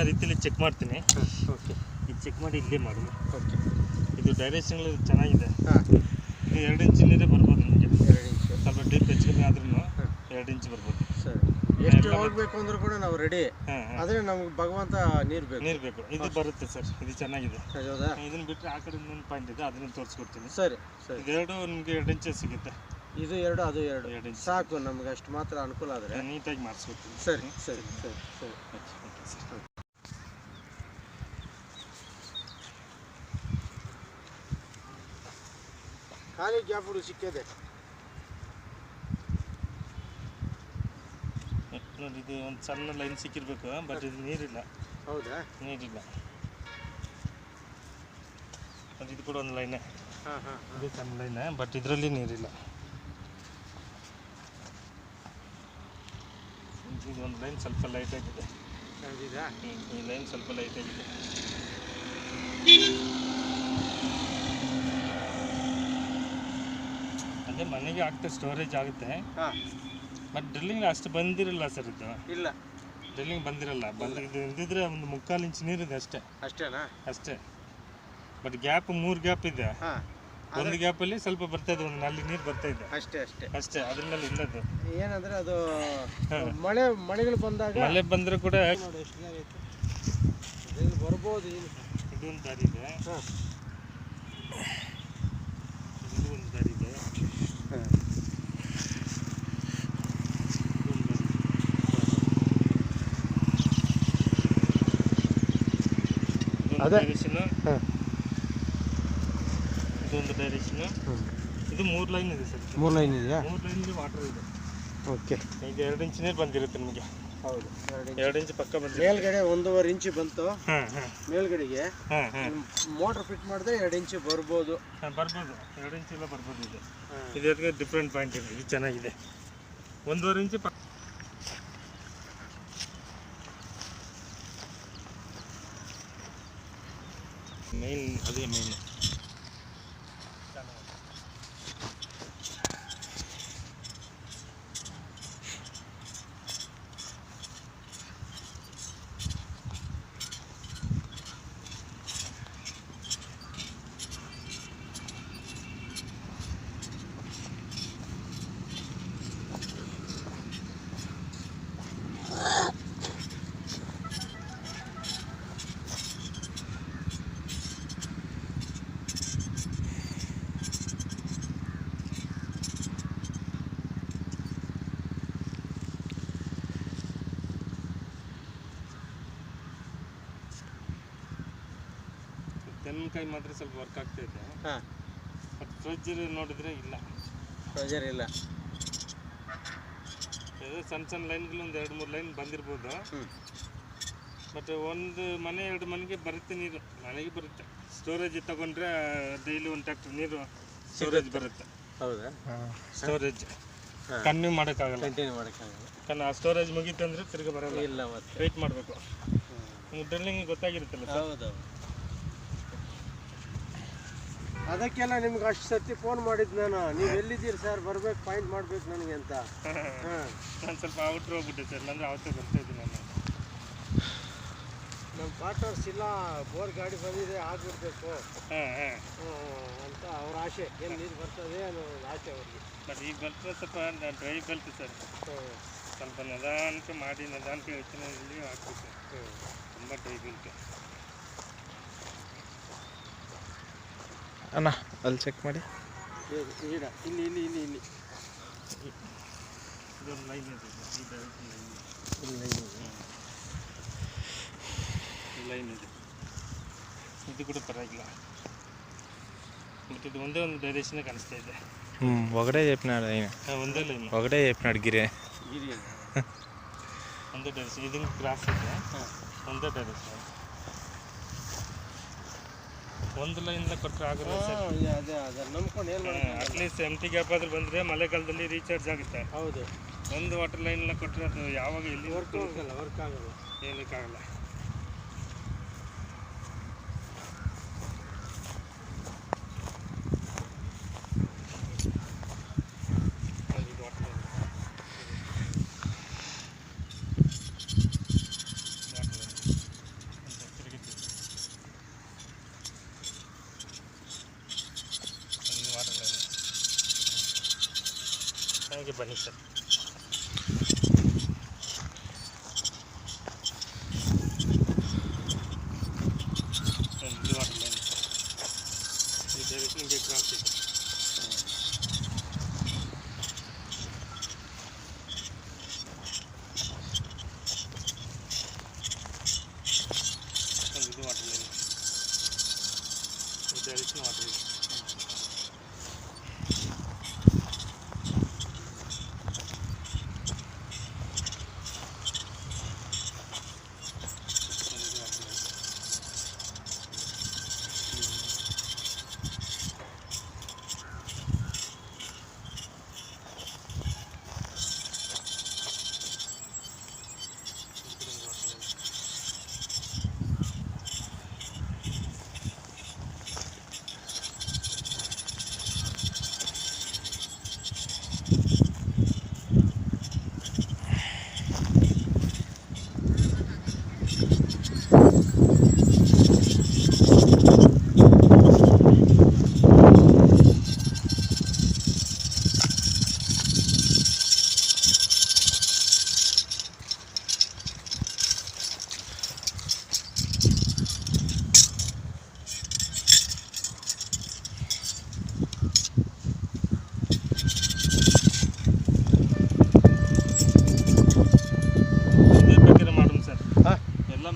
ಸಣ್ಣ ರೀತಿಯಲ್ಲಿ ಚೆಕ್ ಮಾಡ್ತೀನಿ. ಓಕೆ, ಇದು ಚೆಕ್ ಮಾಡಿ ಇಲ್ಲೇ ಮಾಡಿ. ಓಕೆ, ಇದು ಡೈರೆಕ್ಷನ್ ಚೆನ್ನಾಗಿದೆ. ಇದು 2 ಇಂಚ್ ನೀರೇ ಬರ್ಬೋದು ನಿಮಗೆ. 2 ಇಂಚು ಸ್ವಲ್ಪ ಡೀಪ್ ಹೆಚ್ಚು ಕಮ್ಮಿ ಆದ್ರೂ 2 ಇಂಚ್ ಬರ್ಬೋದು. ಸರಿ, ಎಷ್ಟು ಹೋಗ್ಬೇಕು ಅಂದ್ರೂ ಕೂಡ ನಾವು ರೆಡಿ. ಆದರೆ ನಮ್ಗೆ ಭಗವಂತ ನೀರು ಬೇಕು. ಇದು ಬರುತ್ತೆ ಸರ್, ಇದು ಚೆನ್ನಾಗಿದೆ. ಹೌದಾ? ಇದನ್ನ ಬಿಟ್ಟರೆ ಆ ಕಡೆ ಇನ್ನೊಂದು ಪಾಯಿಂಟ್ ಇದೆ, ಅದನ್ನ ತೋರಿಸ್ಕೊಡ್ತೀನಿ. ಸರಿ ಸರಿ. ಇದೆರಡು ನಿಮಗೆ 2 ಇಂಚ್ ಸಿಗುತ್ತೆ. ಇದು 2 ಅದು 2 ಇಂಚ್ ಸಾಕು ನಮ್ಗೆ, ಅಷ್ಟು ಮಾತ್ರ ಅನುಕೂಲ ಆದರೆ ನೀಟಾಗಿ ಮಾಡಿಸ್ಕೊಡ್ತೀನಿ. ಸರಿ ಸರಿ ಸರಿ ಸರಿ. Okay sir. ಖಾಲಿ ಗ್ಯಾಪ್ ಸಿಕ್ಕಿದೆ ನೋಡಿ. ಇದು ಒಂದು ಸಣ್ಣ ಲೈನ್ ಸಿಕ್ಕಿರ್ಬೇಕು, ಬಟ್ ಇದು ನೀರಿಲ್ಲ. ಹೌದಾ? ನೀರಿಲ್ಲ. ಮತ್ತು ಇದು ಕೂಡ ಒಂದು ಲೈನೇ. ಇದು ಸಣ್ಣ ಲೈನೇ, ಬಟ್ ಇದರಲ್ಲಿ ನೀರಿಲ್ಲ. ಇದು ಒಂದು ಲೈನ್ ಸ್ವಲ್ಪ ಲೈಟ್ ಆಗಿದೆ. ಈ ಲೈನ್ ಸ್ವಲ್ಪ ಲೈಟ್ ಆಗಿದೆ. ಅದೇ ಮನೆಗೆ ಆಗ್ತಾ ಸ್ಟೋರೇಜ್ ಆಗುತ್ತೆ, ಬಟ್ ಡ್ರಿಲ್ಲಿಂಗ್ ಅಷ್ಟು ಬಂದಿರಲ್ಲ ಸರ್. ಇದು ಇಲ್ಲ, ಡ್ರಿಲ್ಲಿಂಗ್ ಬಂದಿರಲ್ಲ. ಇದು ಇದ್ದಿದ್ರೆ ಒಂದು 3/4 ಇಂಚ್ ನೀರಿದೆ ಅಷ್ಟೇ. ಬಟ್ ಗ್ಯಾಪ್ 3 ಗ್ಯಾಪ್ ಇದೆ. ಒಂದು ಗ್ಯಾಪಲ್ಲಿ ಸ್ವಲ್ಪ ಬರ್ತಾ ಇದೆ, ಒಂದು ನಲ್ಲಿ ನೀರು ಬರ್ತಾ ಇದೆ ಅಷ್ಟೇ. ಅದ್ರ ಮೇಲೆ ಇಲ್ಲದು ಏನಂದ್ರೆ ಅದು ಮಳೆಗಳು ಬಂದಾಗ, ಮಳೆ ಬಂದ್ರೆ ಕೂಡ ಬರ್ಬೋದು. ಇದೊಂದು ದಾರಿ ಇದೆ, ಇದು ಒಂದು ದಾರಿ ಇದೆ. ಇದೊಂದು ಡೈರೆಕ್ಷನ್. ಇದು 3 ಲೈನ್ ಇದೆ ಸರ್. 3 ಲೈನ್ ಇದೆಯಾ? 3 ಲೈನ್ ವಾಟರ್ ಇದೆ. ಓಕೆ, ಈಗ 2 ಇಂಚ್ ನೀರು ಬಂದಿರುತ್ತೆ ನಿಮಗೆ. ಹೌದು, 2 ಇಂಚ್ ಪಕ್ಕ ಬಂದಿದೆ. ಮೇಲ್ಗಡೆ 1.5 ಇಂಚ್ ಬಂತು. ಮೇಲ್ಗಡೆಗೆ ಮೋಟರ್ ಫಿಟ್ ಮಾಡಿದ್ರೆ 2 ಇಂಚ್ ಬರ್ಬೋದು. 2 ಇಂಚ್ ಎಲ್ಲ ಬರ್ಬೋದು. ಇದಕ್ಕೆ ಡಿಫ್ರೆಂಟ್ ಪಾಯಿಂಟ್ ಇದೆ. ಇದು ಚೆನ್ನಾಗಿದೆ. 1.5 ಇಂಚ್ ಮೇನ್, ಅದೇ ಮೇನ್. ತೆಂಗಿನಕಾಯಿ ಮಾತ್ರ ಸ್ವಲ್ಪ ವರ್ಕ್ ಆಗ್ತಾ ಇದೆ. ಬಟ್ ಪ್ರೆಜರ್ ನೋಡಿದ್ರೆ ಇಲ್ಲ. ಸಣ್ಣ ಲೈನ್ಗಳು ಒಂದು 2-3 ಲೈನ್ ಬಂದಿರ್ಬೋದು. ಬಟ್ ಒಂದು ಮನೆ 2 ಮನೆಗೆ ಬರುತ್ತೆ ನೀರು. ಮನೆಗೆ ಬರುತ್ತೆ. ಸ್ಟೋರೇಜ್ ತಗೊಂಡ್ರೆ ಡೈಲಿ 1 ಟ್ಯಾಕ್ಟರ್ ನೀರು ಸ್ಟೋರೇಜ್ ಬರುತ್ತೆ. ಹೌದಾ? ಸ್ಟೋರೇಜ್ ಕಂಟಿನ್ಯೂ ಮಾಡೋಕ್ಕಾಗಲ್ಲ. കാരണം ಆ ಸ್ಟೋರೇಜ್ ಮುಗೀತು ಅಂದರೆ ತಿರ್ಗಿ ಬರೋಲ್ಲ. ಇಲ್ಲ, ಮತ್ತೆ ವೆಯ್ಟ್ ಮಾಡಬೇಕು. ಡ್ರಿಲ್ಲಿಂಗ್ ಗೊತ್ತಾಗಿರುತ್ತಲ್ಲ ಸರ್. ಹೌದು. ಅದಕ್ಕೆಲ್ಲ ನಿಮ್ಗೆ ಅಷ್ಟು ಸರ್ತಿ ಫೋನ್ ಮಾಡಿದ್ದು ನಾನು. ನೀವು ಎಲ್ಲಿದ್ದೀರಿ ಸರ್, ಬರ್ಬೇಕು, ಪಾಯಿಂಟ್ ಮಾಡ್ಬೇಕು ನನಗೆ ಅಂತ. ನಾನು ಸ್ವಲ್ಪ ಔಟ್ರ್ ಹೋಗ್ಬಿಟ್ಟೆ ಸರ್, ಅಂದರೆ ಅವತ್ತೇ ಬರ್ತಾಯಿದ್ದೆ ನಾನು. ನಮ್ಮ ಪಾರ್ಟ್ನರ್ಸ್ ಇಲ್ಲ, ಬೋರ್ ಗಾಡಿ ಬಂದಿದೆ, ಆಗಿರ್ಬೇಕು ಅಂತ ಅವ್ರ ಆಸೆ. ಏನು ನೀರು ಬರ್ತದೆ ಅನ್ನೋ ಆಸೆ ಅವ್ರಿಗೆ. ಬಟ್ ಈಗ ಬರ್ತದೆ ಸ್ವಲ್ಪ ಡ್ರೈ ಬಲ್ತು ಸರ್. ಸ್ವಲ್ಪ ನಿಧಾನಕ್ಕೆ ಮಾಡಿ ನಿಧಾನಕ್ಕೆ ಯೋಚನೆಯಲ್ಲಿ ಹಾಕ್ಬೇಕು. ತುಂಬ ಡ್ರೈ ಬಲ್ತು. ಅಣ್ಣ ಅಲ್ಲಿ ಚೆಕ್ ಮಾಡಿ. ಇಲ್ಲಿ ಇದೊಂದು ಲೈನ್ ಇದೆ. ಲೈನ್ ಇದೆ. ಇದು ಕೂಡ ಪರವಾಗಿಲ್ಲ. ಮತ್ತು ಇದು ಒಂದೇ ಒಂದು ಡೈರೆಕ್ಷನ್ ಕಾಣಿಸ್ತಾ ಇದೆ. ఒకటే చెప్పినాడు ఆయన. ಒಂದೇ ಲೈನ್ ఒకటే చెప్పినాడు గిరి. ಒಂದೇ ಡೈರೆಕ್ಷನ್. ಇದನ್ನು ಕ್ರಾಸ್ ಇದೆ, ಒಂದೇ ಡೈರೆಕ್ಷನ್. ಒಂದು ಲೈನ್ಲ ಕೊಟ್ಟರೆ ಆಗೋಲ್ಲ ಸರ್. ಅಟ್ಲೀಸ್ಟ್ ಎಂಟಿ ಗ್ಯಾಪ್ ಆದ್ರೂ ಬಂದರೆ ಮಳೆಗಾಲದಲ್ಲಿ ರೀಚಾರ್ಜ್ ಆಗುತ್ತೆ. ಹೌದು. ಒಂದು ವಾಟರ್ ಲೈನ್ಲ ಕೊಟ್ಟರೆ ಅದು ಯಾವಾಗ ಎಲ್ಲಿ ವರ್ಕ್ ಆಗಲ್ಲ. ಏನಕ್ಕಾಗಲ್ಲ. ಬನ್ನಿ ಸರ್. ಇದು ವಾಟರ್ ಲೈನ್ ಈ ಡೈರೆಕ್ಷನ್ ಬೇಕು ಆಗ್ತಿದೆ. ಇದು ವಾಟರ್ ಲೈನ್ ಈ ಡೈರೆಕ್ಷನ್ ವಾಟರ್ ಇದೆ.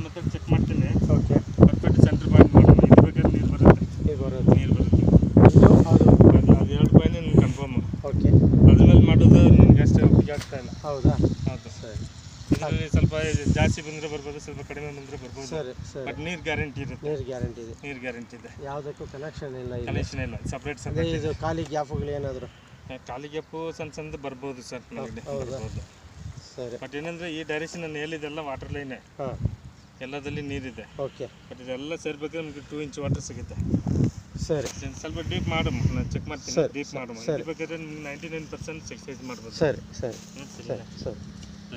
ಮೆಥಡ್ ಚೆಕ್ ಮಾಡ್ತೀನಿ. ಓಕೆ, ಪರ್ಫೆಕ್ಟ್ ಸೆಂಟರ್ ಪಾಯಿಂಟ್ ಮಾಡೋಣ. ಇದು ಬೇಕಾದ್ರೆ ನೀರು ಬರುತ್ತೆ, ನೀರು ಬರುತ್ತೆ. ನೀರು ಬರುತ್ತೆ. ಹೌದು, ಅದು 2 ಪಾಯಿಂಟ್ ನಿಮ್ಗೆ ಕನ್ಫರ್ಮ್. ಓಕೆ, ಅದ್ರ ಮೇಲೆ ಮಾಡೋದು ನಿಮ್ಗೆ ಅಷ್ಟೇ ಒಪ್ಪಿಗೆ ಆಗ್ತಾ ಇಲ್ಲ. ಹೌದಾ? ಹೌದು ಸರಿ ಇದರಲ್ಲಿ ಸ್ವಲ್ಪ ಜಾಸ್ತಿ ಬಂದರೆ ಬರ್ಬೋದು, ಸ್ವಲ್ಪ ಕಡಿಮೆ ಬಂದರೆ ಬರ್ಬೋದು. ಸರಿ ಸರಿ. ಬಟ್ ನೀರು ಗ್ಯಾರಂಟಿ ಇರುತ್ತೆ. ನೀರು ಗ್ಯಾರಂಟಿ ಇದೆ, ನೀರು ಗ್ಯಾರಂಟಿ ಇದೆ. ಯಾವುದಕ್ಕೂ ಕನೆಕ್ಷನ್ ಇಲ್ಲ ಇಲ್ಲಿ. ಕನೆಕ್ಷನ್ ಇಲ್ಲ, ಸಪ್ರೇಟ್ ಅದೇ ಸಪ್ರೇಟ್. ಇದು ಖಾಲಿ ಗ್ಯಾಪ್ಗಳು ಏನಾದರೂ ಖಾಲಿ ಗ್ಯಾಪು ಸಣ್ಣ ಸಣ್ಣದು ಬರ್ಬೋದು ಸರ್, ನನಗೆ ಹೌದಾ? ಬರ್ಬೋದು. ಸರಿ. ಬಟ್ ಏನಂದರೆ ಈ ಡೈರೆಕ್ಷನ್ ನಾನು ಹೇಳಿದೆಲ್ಲ ವಾಟರ್ ಲೈನೇ, ಹಾಂ, ಎಲ್ಲದಲ್ಲಿ ನೀರಿದೆ. ಓಕೆ, ಬಟ್ ಇದೆಲ್ಲ ಸೇರ್ಬೇಕಾದ್ರೆ ನಮಗೆ 2 ಇಂಚ್ ವಾಟರ್ ಸಿಗುತ್ತೆ. ಸರಿ ಸ್ವಲ್ಪ ಡೀಪ್ ಮಾಡಮ್ಮ, ನಾನು ಚೆಕ್ ಮಾಡ್ತೀನಿ. ಸರಿ, ಡೀಪ್ ಮಾಡಮ್ಮ, ಸರಿ. ಇದು ಬೇಕಾದ್ರೆ ನಿಮ್ಗೆ 99% ಎಕ್ಸೈಸ್ ಮಾಡ್ಬೋದು. ಸರಿ ಸರಿ ಹ್ಮ್, ಸರಿ ಸರಿ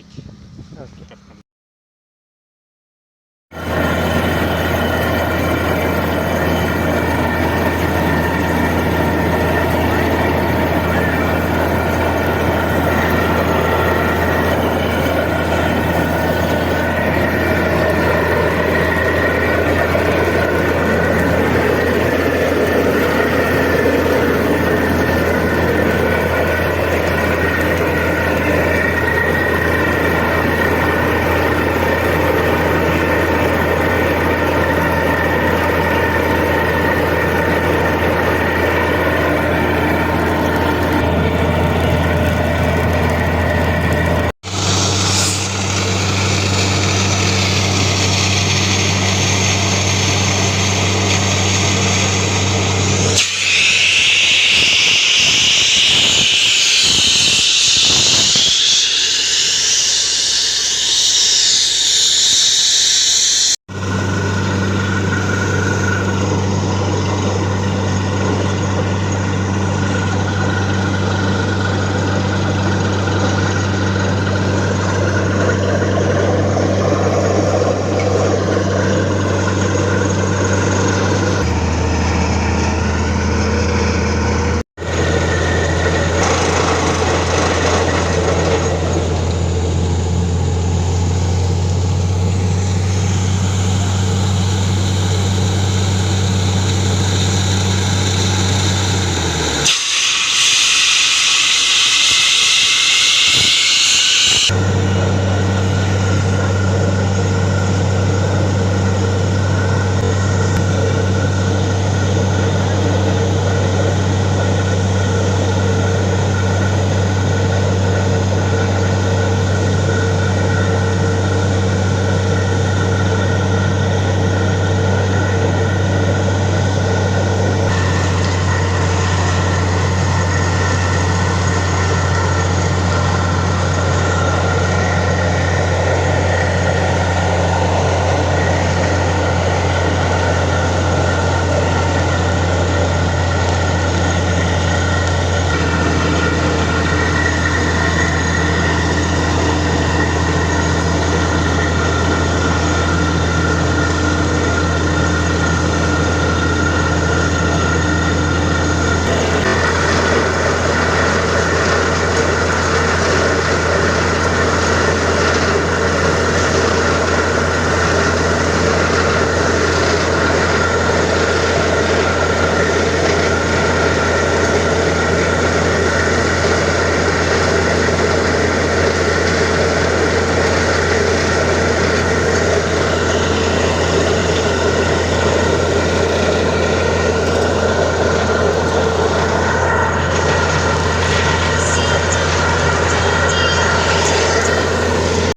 ಓಕೆ. ಓಕೆ. ಕಟ್ ಮಾಡಿ.